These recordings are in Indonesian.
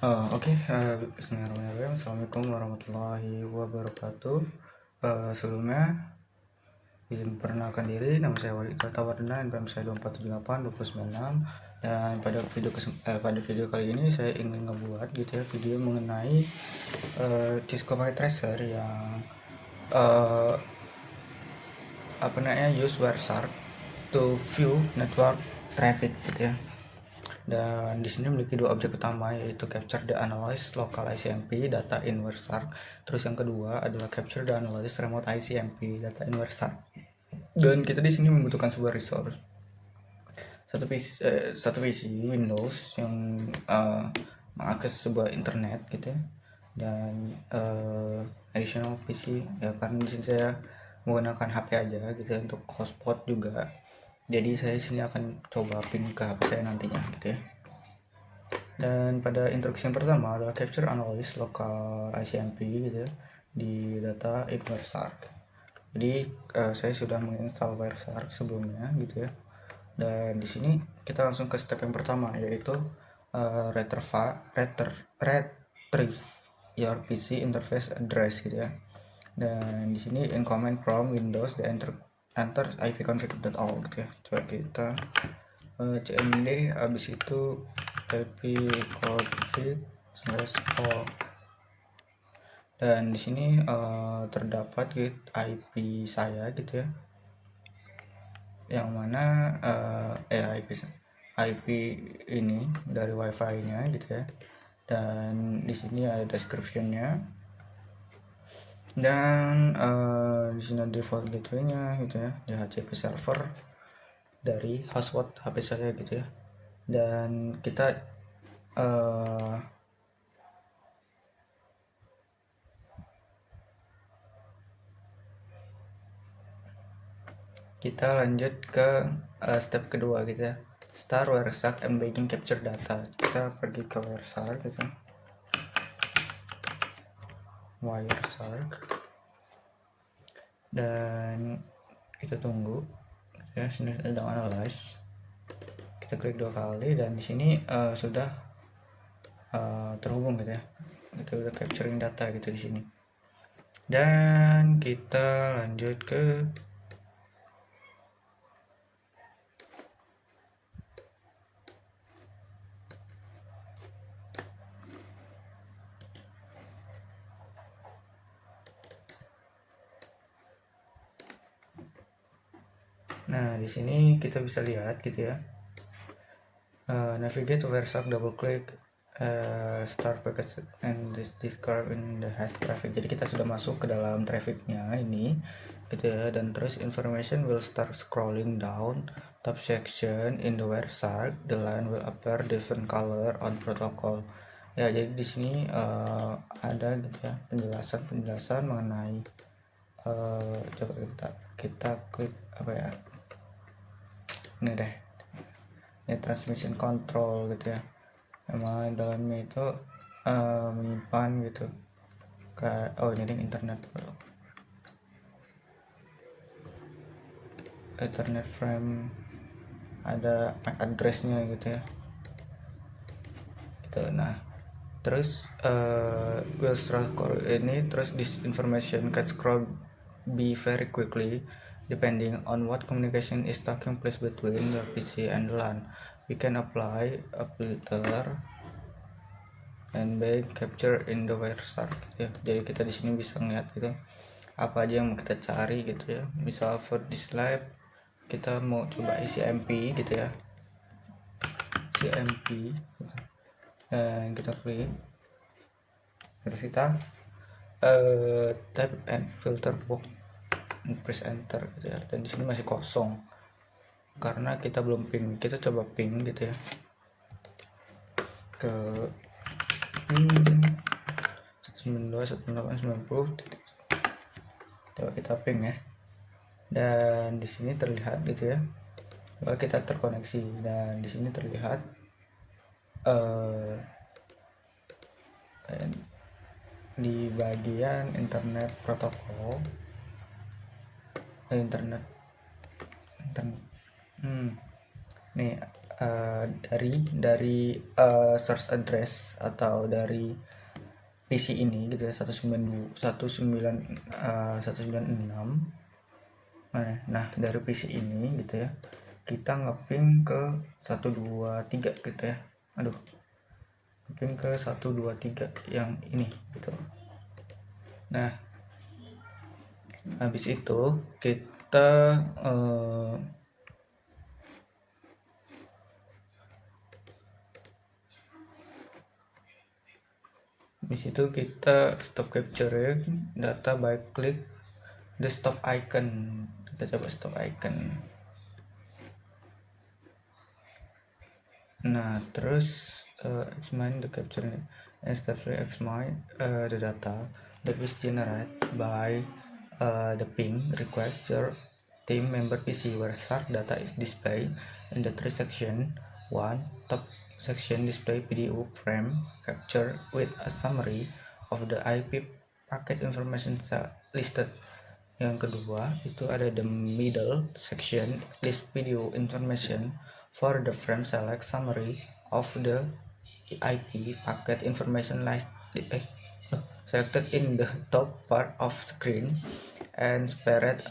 Bismillahirrahmanirrahim. Assalamualaikum warahmatullahi wabarakatuh. Sebelumnya izin perkenalkan diri, nama saya Walid Tawardana, NPM saya 2478-29. Dan pada video kali ini saya ingin ngebuat video mengenai Cisco Packet Tracer yang use Wireshark to view network traffic Dan di sini memiliki dua objek utama, yaitu capture the analyze local ICMP data in Wireshark. Terus yang kedua adalah capture the analyze remote ICMP data in Wireshark. Dan kita di sini membutuhkan sebuah resource, satu PC Windows yang mengakses sebuah internet dan additional PC ya, karena di sini saya menggunakan HP aja untuk hotspot juga. Jadi saya sini akan coba ping ke HP saya nantinya Dan pada instruksi yang pertama adalah capture analyze local ICMP di data in Wireshark. Jadi saya sudah menginstal Wireshark sebelumnya Dan di sini kita langsung ke step yang pertama, yaitu retrieve your PC interface address Dan di sini in command from Windows enter ipconfig.all Coba kita cmd, habis itu ipconfig/all. Dan di sini terdapat IP saya yang mana IP ini dari WiFi-nya Dan di sini ada description-nya. Dan di sini ada default gateway-nya DHCP server dari hotspot HP saya Dan kita lanjut ke step kedua start Wireshark embedding capture data. Kita pergi ke Wireshark dan kita tunggu sini sedang analyze. Kita klik 2 kali dan di sini sudah terhubung kita udah capturing data di sini. Dan kita lanjut ke Nah, di sini kita bisa lihat navigate to Wireshark, double click start package and describe in the hash traffic. Jadi kita sudah masuk ke dalam trafficnya ini dan terus information will start scrolling down top section in the Wireshark. The line will appear different color on protocol. Ya, jadi di sini ada penjelasan mengenai coba kita klik ini transmission control memang dalamnya itu menyimpan kayak ini internet frame, ada MAC addressnya nah terus will scroll ini, terus this information can scroll be very quickly depending on what communication is taking place between the PC and the LAN. We can apply a filter and by capture in the Wireshark Jadi kita di sini bisa ngeliat apa aja yang mau kita cari Misal for this lab kita mau coba ICMP ICMP dan kita klik, terus kita type and filter box, press enter dan di sini masih kosong karena kita belum ping. Kita coba ping ke 192.168.90. Coba kita ping dan di sini terlihat bahwa kita terkoneksi. Dan di sini terlihat di bagian internet protokol internet nih dari source address atau dari PC ini gitu ya, 192.196. Nah dari PC ini gitu ya, kita ngeping ke 123 gitu ya, ngeping ke 123 yang ini gitu. Nah habis itu kita di situ kita stop capturing data by click the stop icon. Kita coba stop icon. Nah terus examine the capturing and step 3 examine the data that was generated by the ping request your team member PC where start data is displayed in the three section. One, top section display PDU frame capture with a summary of the IP packet information listed. Yang kedua itu ada the middle section list video information for the frame select summary of the IP packet information selected in the top part of screen and spared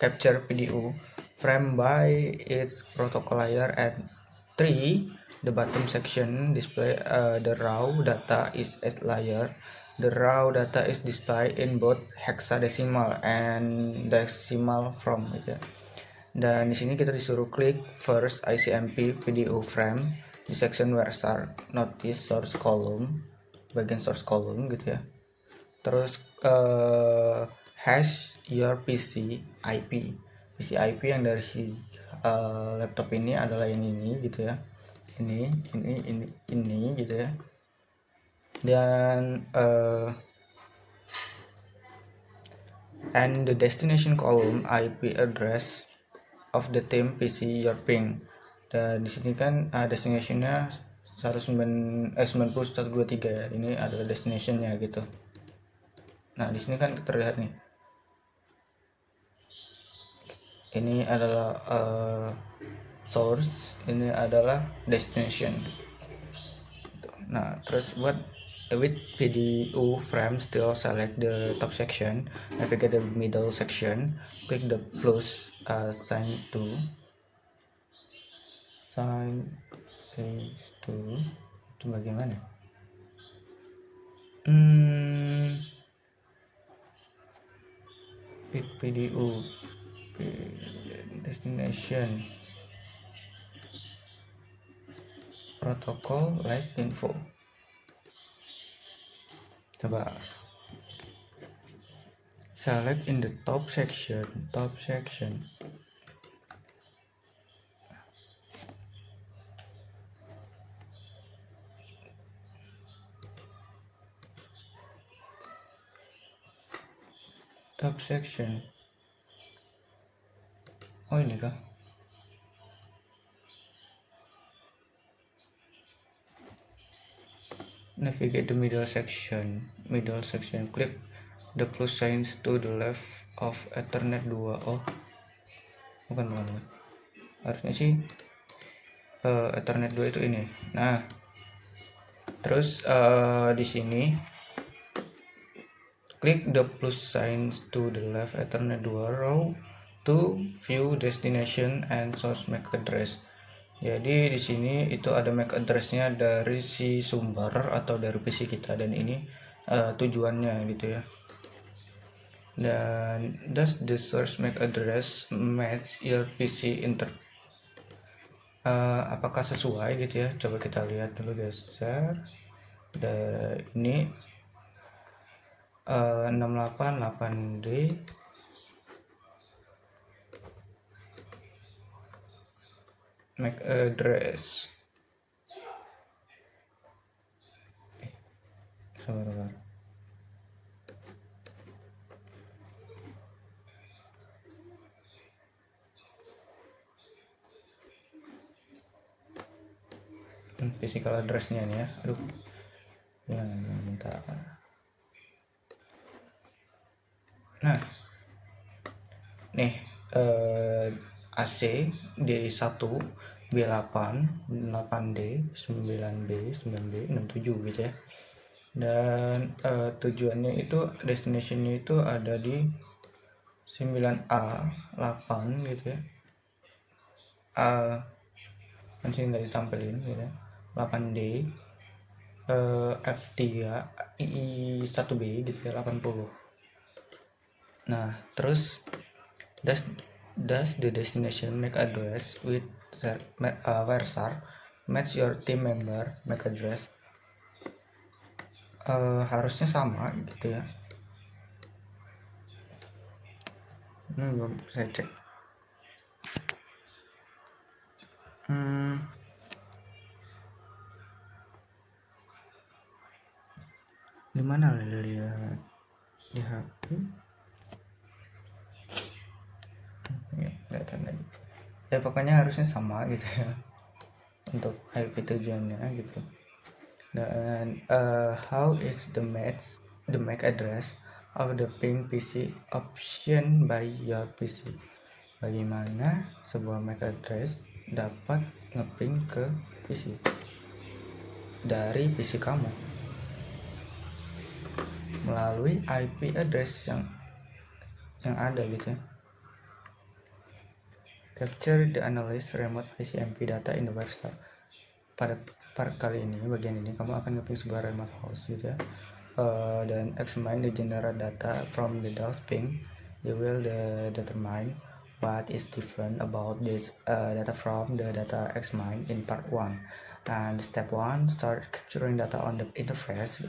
capture PDU frame by its protocol layer. And 3, the bottom section display the raw data is as layer. The raw data is displayed in both hexadecimal and decimal from gitu ya. Dan di sini kita disuruh klik first ICMP PDU frame di section where start notice source column, bagian source column gitu ya. Terus hash your PC IP yang dari laptop ini adalah yang ini gitu ya, ini gitu ya. Dan and the destination column IP address of the team PC your ping. Dan di sini kan destinationnya 9123 ya, ini adalah destinationnya gitu. Nah di sini kan terlihat nih, ini adalah source, ini adalah destination. Nah terus buat with video frame still select the top section, navigate the middle section, click the plus sign to itu bagaimana with video destination protocol like info. Coba select in the top section top section oh ini kah, navigate the middle section click the plus signs to the left of Ethernet 2. Oh bukan harusnya sih Ethernet 2 itu ini. Nah terus di sini klik the plus signs to the left Ethernet 2 row to view destination and source MAC address. Jadi di sini itu ada MAC addressnya dari si sumber atau dari PC kita, dan ini tujuannya gitu ya. Dan does the source MAC address match your PC apakah sesuai gitu ya? Coba kita lihat dulu geser. Ini 688D MAC address. Sabar. Physical addressnya nih ya. Aduh. Ya, bentar. Nah, nih AC D1 B8, 8D, 9B, 9B, 67 gitu ya. Dan tujuannya itu, destinationnya itu ada di 9A, 8 gitu ya. Kan sini nggak ditampilin gitu ya. 8D, F3, I1B gitu ya, 80. Nah, terus does the destination MAC address with where sar match your team member MAC address? Harusnya sama gitu ya. Belum saya cek. Di mana lihat di HP? Ya, kelihatan lagi. Ya pokoknya harusnya sama gitu ya untuk IP tujuannya gitu. Dan how is the MAC address of the ping PC option by your PC? Bagaimana sebuah MAC address dapat ngeping ke PC dari PC kamu melalui IP address yang ada gitu ya. Capture the analyze remote ICMP data in the website. Pada part kali ini, bagian ini kamu akan ngeping sebuah remote host gitu ya. Dan examine the general data from the DOS ping. You will determine what is different about this data from the data examined in part 1. And step 1, start capturing data on the interface.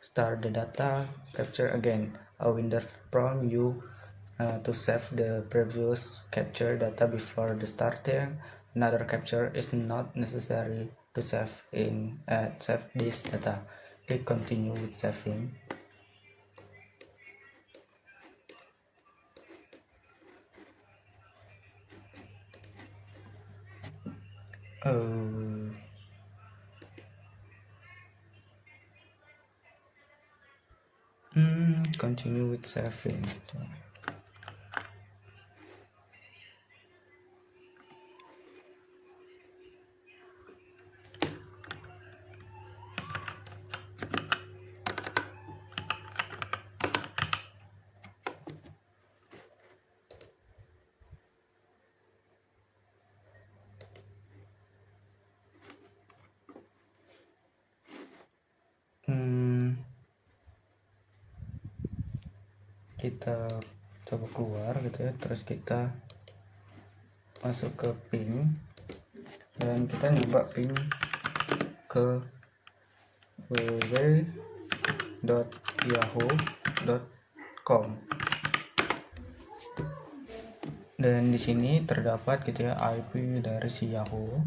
Start the data capture again. A window prompt you to save the previous capture data before the starting. Another capture is not necessary to save this data. Click continue with saving. Continue with saving. Kita coba keluar gitu ya, terus kita masuk ke ping dan kita nyoba ping ke www.yahoo.com dan di sini terdapat gitu ya IP dari si Yahoo,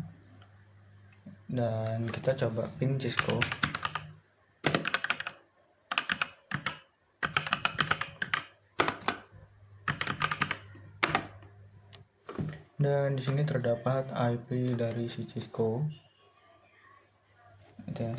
dan kita coba ping Cisco. Dan di sini terdapat IP dari si Cisco gitu ya.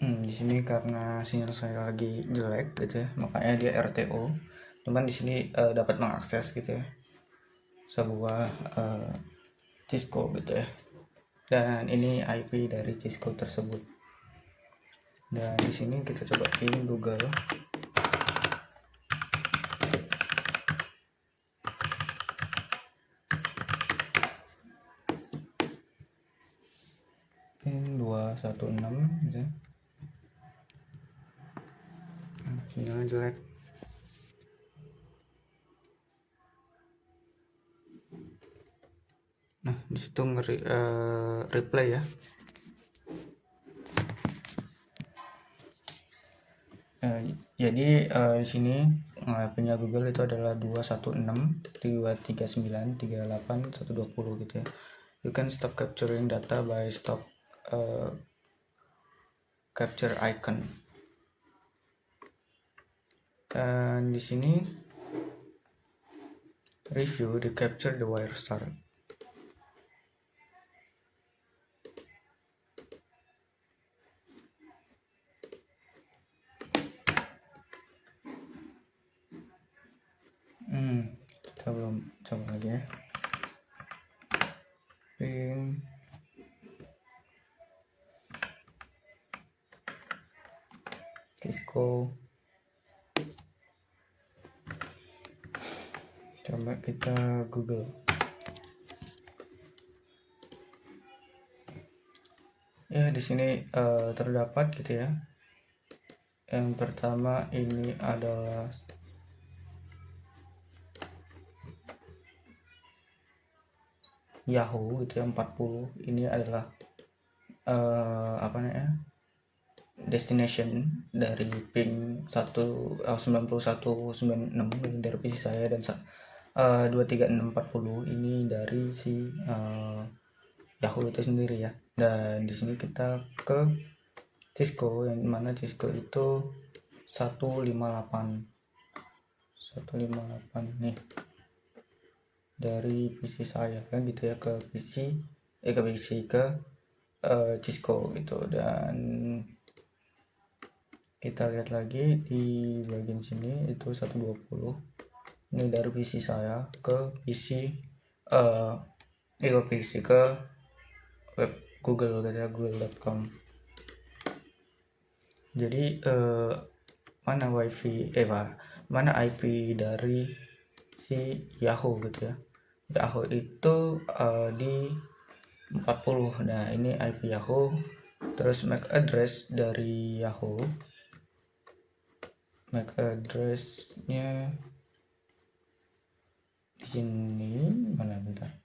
Di sini karena sinyal saya lagi jelek gitu ya, makanya dia RTO. Cuman di sini dapat mengakses gitu ya sebuah Cisco gitu ya. Dan ini IP dari Cisco tersebut. Dan di sini kita coba ping Google. Ping 216 gitu ya. Sinyalnya jelek. Nah, di situ replay ya. Jadi di sini punya Google itu adalah 216 339 38 120 gitu ya. You can stop capturing data by stop capture icon. Dan di sini review the capture the wire start. Kita belum coba lagi ya. Ping Cisco. Coba kita Google. Ya, di sini terdapat gitu ya. Yang pertama ini adalah Yahoo itu yang 40. Ini adalah apa namanya, destination dari ping 9196 dari PC saya, dan 23640 ini dari si Yahoo itu sendiri ya. Dan di sini kita ke Cisco, yang mana Cisco itu 158 nih dari PC saya kan gitu ya, ke Cisco gitu. Dan kita lihat lagi di bagian sini itu 120. Ini dari PC saya ke ke web Google, dari google.com. Jadi mana mana IP dari si Yahoo gitu ya. Yahoo itu di 40. Nah, ini IP Yahoo. Terus MAC address dari Yahoo. MAC addressnya di sini mana, bentar.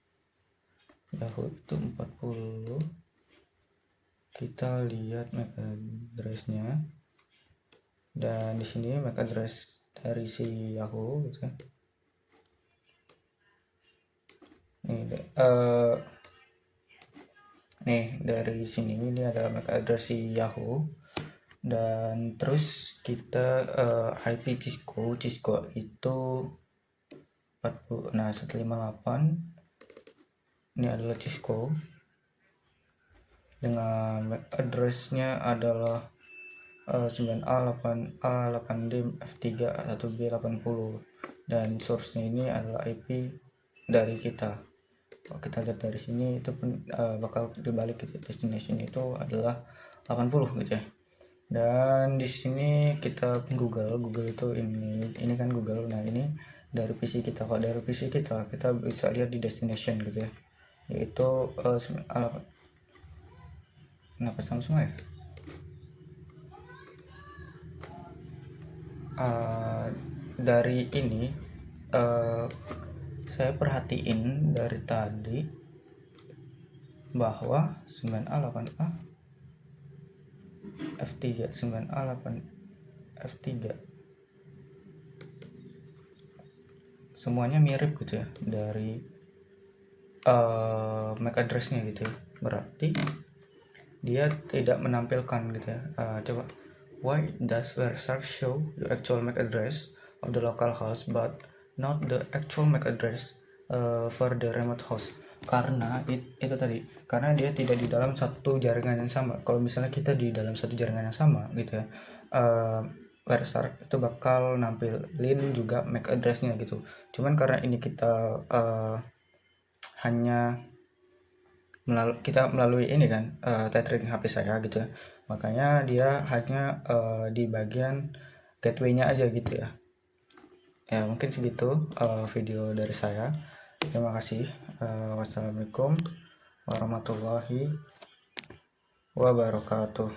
Yahoo itu 40. Kita lihat MAC addressnya. Dan di sini MAC address dari si Yahoo gitu. Nih dari sini ini adalah MAC address si Yahoo. Dan terus kita IP Cisco itu 40. Nah, 158 ini adalah Cisco dengan MAC addressnya adalah 9A, 8A, 8D, F3, 1B, 80. Dan source-nya ini adalah IP dari kita. Kalau kita lihat dari sini itu bakal dibalik gitu. Destination itu adalah 80 gitu ya. Dan di sini kita Google itu ini kan Google. Nah, ini dari PC kita. Kalau dari PC kita bisa lihat di destination gitu ya, yaitu kenapa sama semua ya, dari ini saya perhatiin dari tadi bahwa 9A, 8A, F3, 9A, 8 F3 semuanya mirip gitu ya dari MAC addressnya gitu ya. Berarti dia tidak menampilkan gitu ya. Coba, why does where search show the actual MAC address of the local host but not the actual MAC address for the remote host? Karena itu tadi, karena dia tidak di dalam satu jaringan yang sama. Kalau misalnya kita di dalam satu jaringan yang sama gitu ya, where search itu bakal nampilin juga MAC addressnya gitu. Cuman karena ini kita hanya melalui ini kan tethering HP saya gitu ya, makanya dia hanya di bagian gateway-nya aja gitu ya. Ya, mungkin segitu video dari saya. Terima kasih. Wassalamualaikum warahmatullahi wabarakatuh.